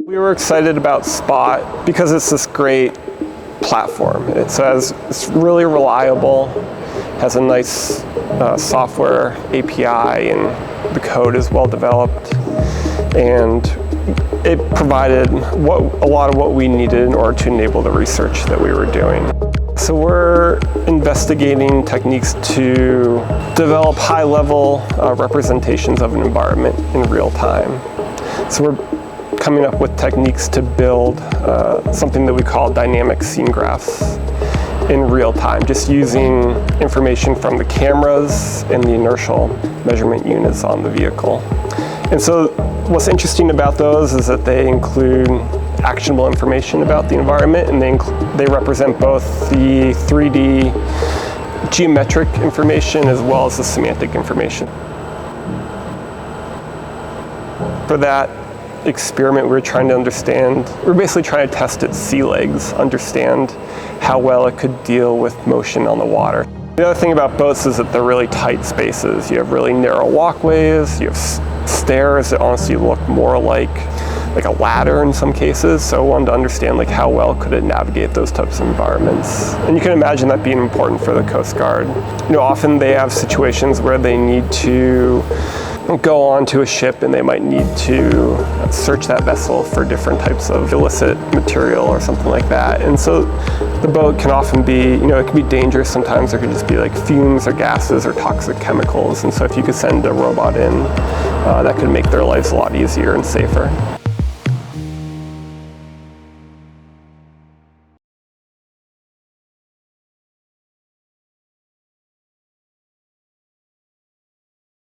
We were excited about Spot because it's this great platform. It says it's really reliable, has a nice software API, and the code is well developed, and it provided a lot of what we needed in order to enable the research that we were doing. So we're investigating techniques to develop high-level representations of an environment in real time. So we're coming up with techniques to build something that we call dynamic scene graphs in real time, just using information from the cameras and the inertial measurement units on the vehicle. And so what's interesting about those is that they include actionable information about the environment, and they represent both the 3D geometric information as well as the semantic information. For that experiment, we were basically trying to test its sea legs, understand how well it could deal with motion on the water. The other thing about boats is that they're really tight spaces. You have really narrow walkways, you have stairs that honestly look more like a ladder in some cases, so I wanted to understand how well could it navigate those types of environments. And you can imagine that being important for the Coast Guard. Often they have situations where they need to go onto a ship and they might need to search that vessel for different types of illicit material or something like that. And so the boat can often be, it can be dangerous sometimes. There could just be fumes or gases or toxic chemicals. And so if you could send a robot in, that could make their lives a lot easier and safer.